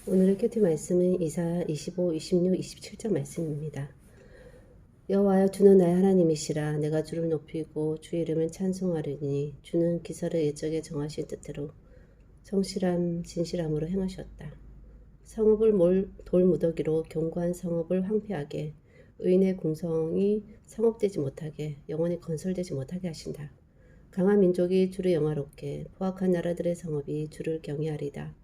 오늘의 큐티 말씀은 이사야 25, 26, 27장 말씀입니다. 여호와여, 주는 나의 하나님이시라. 내가 주를 높이고 주의 이름을 찬송하리니 주는 기사를 옛적에 정하신 뜻대로 성실함 진실함으로 행하셨다. 성읍을 돌무더기로 견고한 성읍을 황폐하게, 의인의 공성이 성읍되지 못하게, 영원히 건설되지 못하게 하신다. 강한 민족이 주를 영화롭게, 포악한 나라들의 성읍이 주를 경외하리다.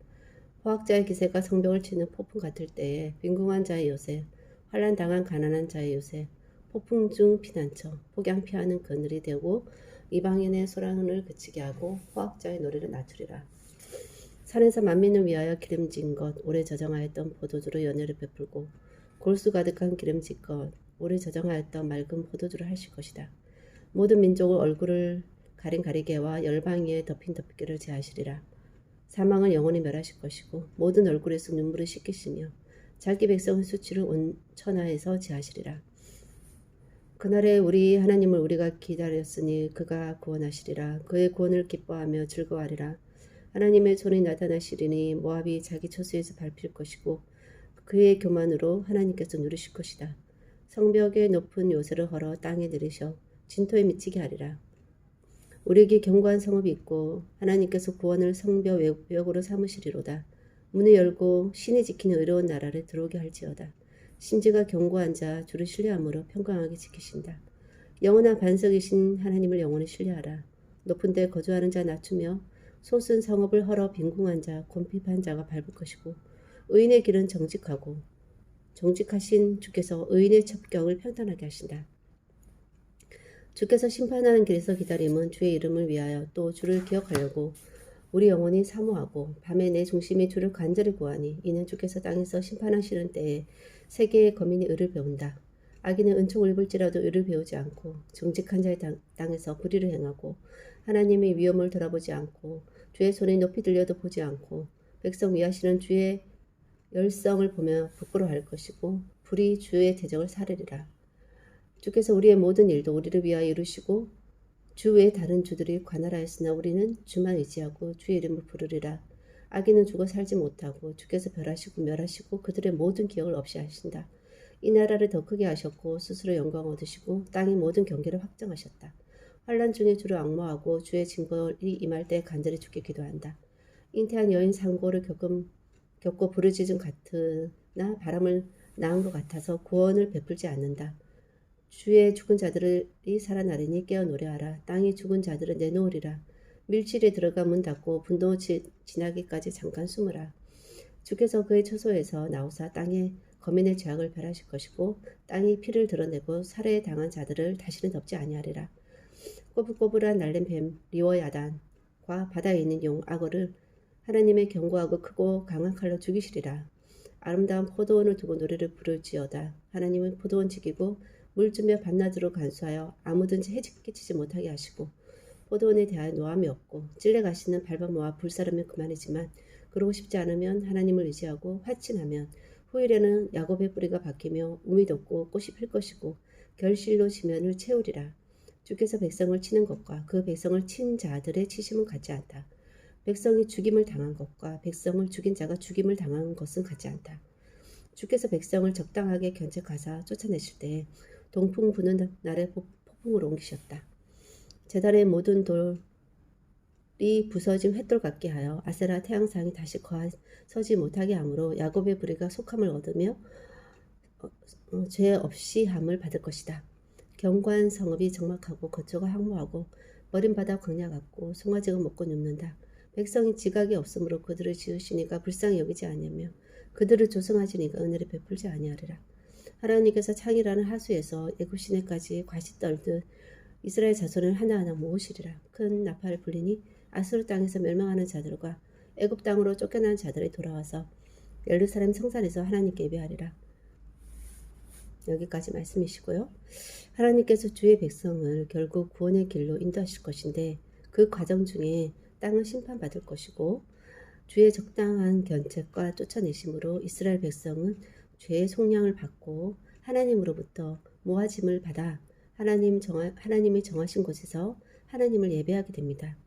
포악자의 기세가 성벽을 치는 폭풍 같을 때에 빈궁한 자의 요새, 환난 당한 가난한 자의 요새, 폭풍 중 피난처, 폭양 피하는 그늘이 되고 이방인의 소란을 그치게 하고 포악자의 노래를 낮추리라. 산에서 만민을 위하여 기름진 것, 오래 저장하였던 포도주로 연회를 베풀고 골수 가득한 기름진 것, 오래 저장하였던 맑은 포도주를 하실 것이다. 모든 민족을 얼굴을 가린 가리개와 열방위에 덮인 덮개를 제하시리라. 사망을 영원히 멸하실 것이고 모든 얼굴에서 눈물을 씻기시며 자기 백성의 수치를 온 천하에서 제하시리라. 그날에 우리 하나님을 우리가 기다렸으니 그가 구원하시리라. 그의 구원을 기뻐하며 즐거워하리라. 하나님의 손이 나타나시리니 모압이 자기 처소에서 밟힐 것이고 그의 교만으로 하나님께서 누리실 것이다. 성벽의 높은 요새를 헐어 땅에 내리셔 진토에 미치게 하리라. 우리에게 견고한 성읍이 있고 하나님께서 구원을 성벽 외벽으로 삼으시리로다. 문을 열고 신이 지키는 의로운 나라를 들어오게 할지어다. 심지가 견고한 자 주를 신뢰함으로 평강하게 지키신다. 영원한 반석이신 하나님을 영원히 신뢰하라. 높은 데 거주하는 자 낮추며 솟은 성읍을 헐어 빈궁한 자 곤핍한 자가 밟을 것이고 의인의 길은 정직하신 주께서 의인의 첩경을 평탄하게 하신다. 주께서 심판하는 길에서 기다림은 주의 이름을 위하여 또 주를 기억하려고 우리 영혼이 사모하고 밤에 내 중심이 주를 간절히 구하니 이는 주께서 땅에서 심판하시는 때에 세계의 거민이 의를 배운다. 악인은 은총을 입을지라도 의를 배우지 않고 정직한 자의 땅에서 불의를 행하고 하나님의 위엄을 돌아보지 않고 주의 손이 높이 들려도 보지 않고 백성 위하시는 주의 열성을 보며 부끄러워할 것이고 불이 주의 대적을 사르리라. 주께서 우리의 모든 일도 우리를 위하여 이루시고 주 외에 다른 주들이 관할하였으나 우리는 주만 의지하고 주의 이름을 부르리라. 악인은 죽어 살지 못하고 주께서 멸하시고 멸하시고 그들의 모든 기억을 없이 하신다. 이 나라를 더 크게 하셨고 스스로 영광 얻으시고 땅의 모든 경계를 확정하셨다. 환난 중에 주를 앙모하고 주의 징벌이 임할 때 간절히 주께 기도한다. 잉태한 여인 상고를 겪고 부르짖음 같으나 바람을 낳은 것 같아서 구원을 베풀지 않는다. 주의 죽은 자들이 살아나리니 깨어 노래하라. 땅이 죽은 자들을 내놓으리라. 밀실에 들어가 문 닫고 분노 지나기까지 잠깐 숨으라. 주께서 그의 처소에서 나오사 땅에 거민의 죄악을 멸하실 것이고 땅이 피를 드러내고 살해에 당한 자들을 다시는 덮지 아니하리라. 꼬불꼬불한 날랜 뱀 리워야단과 바다에 있는 용 악어를 하나님의 견고하고 크고 강한 칼로 죽이시리라. 아름다운 포도원을 두고 노래를 부를지어다. 하나님은 포도원 지키고 물주며 밤낮으로 간수하여 아무든지 해치 끼치지 못하게 하시고 포도원에 대하여 노함이 없고 찔레가시는 밟아모아 불사르면 그만이지만 그러고 싶지 않으면 하나님을 의지하고 화친하면 후일에는 야곱의 뿌리가 바뀌며 움이 돋고 꽃이 필 것이고 결실로 지면을 채우리라. 주께서 백성을 치는 것과 그 백성을 친 자들의 치심은 같지 않다. 백성이 죽임을 당한 것과 백성을 죽인 자가 죽임을 당한 것은 같지 않다. 주께서 백성을 적당하게 견책하사 쫓아내실 때에 동풍 부는 날에 폭풍을 옮기셨다. 제단의 모든 돌이 부서진 횃돌 같게 하여 아세라 태양상이 다시 서지 못하게 하므로 야곱의 부리가 속함을 얻으며 죄 없이 함을 받을 것이다. 견고한 성읍이 적막하고 거처가 황무하고 머린 바다 광야 같고 송아지가 먹고 눕는다. 백성이 지각이 없으므로 그들을 지으시니까 불쌍히 여기지 아니하며 그들을 조성하시니까 은혜를 베풀지 아니하리라. 하나님께서 창이라는 하수에서 애굽 시내까지 과시 떨듯 이스라엘 자손을 하나하나 모으시리라. 큰 나팔을 불리니 아수르 땅에서 멸망하는 자들과 애굽 땅으로 쫓겨난 자들이 돌아와서 예루살렘 성산에서 하나님께 예배하리라. 여기까지 말씀이시고요. 하나님께서 주의 백성을 결국 구원의 길로 인도하실 것인데 그 과정 중에 땅은 심판받을 것이고 주의 적당한 견책과 쫓아내심으로 이스라엘 백성은 죄의 속량을 받고 하나님으로부터 모아짐을 받아 하나님이 정하신 곳에서 하나님을 예배하게 됩니다.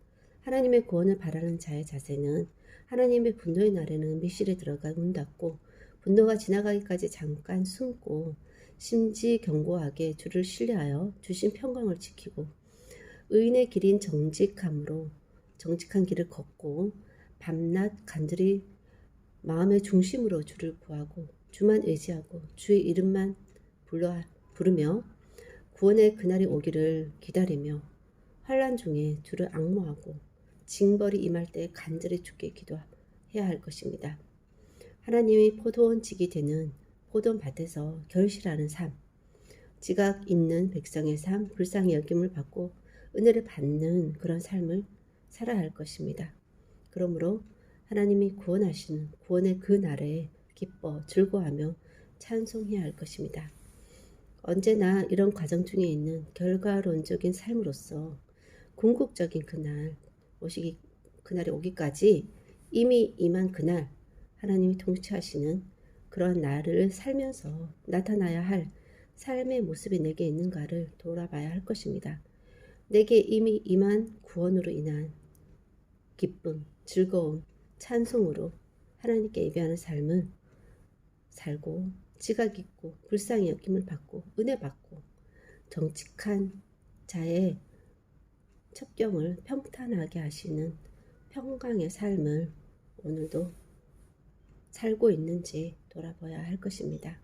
하나님의 구원을 바라는 자의 자세는 하나님의 분노의 날에는密실에 들어가 문 닫고 분노가 지나가기까지 잠깐 숨고 심지 견고하게 주를 신뢰하여 주신 평강을 지키고 의인의 길인 정직한 길을 걷고 밤낮 간절히 마음의 중심으로 주를 구하고 주만 의지하고 주의 이름만 부르며 구원의 그날이 오기를 기다리며 환난 중에 주를 앙모하고 징벌이 임할 때 간절히 주께 기도해야 할 것입니다. 하나님이 포도원직이 되는 포도원 밭에서 결실하는 삶, 지각 있는 백성의 삶, 불쌍히 여김을 받고 은혜를 받는 그런 삶을 살아야 할 것입니다. 그러므로 하나님이 구원하시는 구원의 그 날에 기뻐 즐거워하며 찬송해야 할 것입니다. 언제나 이런 과정 중에 있는 결과론적인 삶으로서 궁극적인 그날이 오기까지 이미 임한 그날 하나님이 통치하시는 그런 날을 살면서 나타나야 할 삶의 모습이 내게 있는가를 돌아봐야 할 것입니다. 내게 이미 임한 구원으로 인한 기쁨, 즐거움, 찬송으로 하나님께 예배하는 삶을 살고 지각 있고 불쌍히 여김을 받고 은혜 받고 정직한 자의 첩경을 평탄하게 하시는 평강의 삶을 오늘도 살고 있는지 돌아봐야 할 것입니다.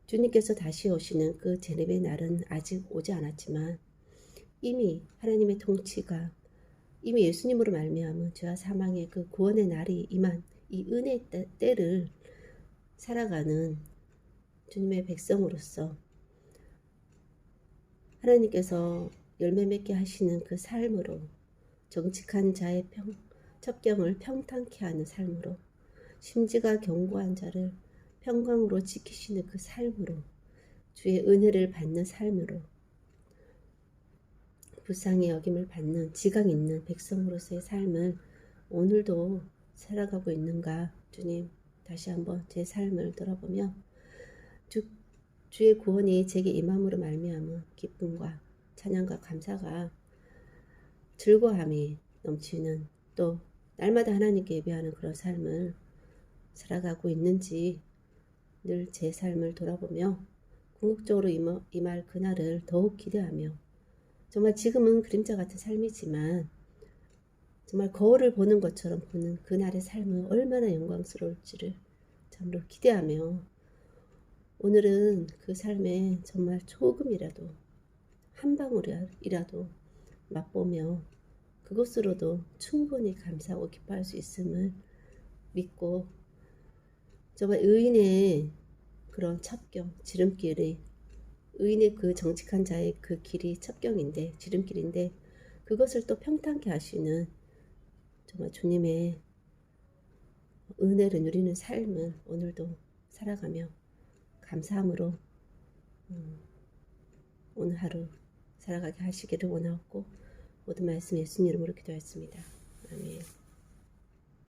주님께서 다시 오시는 그 재림의 날은 아직 오지 않았지만 이미 하나님의 통치가 이미 예수님으로 말미암은 죄와 사망의 그 구원의 날이 임한 이 은혜의 때를 살아가는 주님의 백성으로서 하나님께서 열매 맺게 하시는 그 삶으로 정직한 자의 첩경을 평탄케 하는 삶으로 심지가 견고한 자를 평강으로 지키시는 그 삶으로 주의 은혜를 받는 삶으로 불쌍히 여김을 받는 지각 있는 백성으로서의 삶을 오늘도 살아가고 있는가. 주님, 다시 한번 제 삶을 돌아보며 주의 구원이 제게 임함으로 말미암은 기쁨과 찬양과 감사가 즐거움이 넘치는 또 날마다 하나님께 예배하는 그런 삶을 살아가고 있는지 늘 제 삶을 돌아보며 궁극적으로 임할 그날을 더욱 기대하며 정말 지금은 그림자 같은 삶이지만 정말 거울을 보는 것처럼 보는 그날의 삶은 얼마나 영광스러울지를 참으로 기대하며 오늘은 그 삶에 정말 조금이라도 한 방울이라도 맛보며 그것으로도 충분히 감사하고 기뻐할 수 있음을 믿고 정말 의인의 그런 첩경, 지름길이 의인의 그 정직한 자의 그 길이 첩경인데 지름길인데 그것을 또 평탄케 하시는 정말 주님의 은혜를 누리는 삶을 오늘도 살아가며 감사함으로 오늘 하루 살아가게 하시기를 원하고 모든 말씀 예수님 이름으로 기도했습니다. 아멘.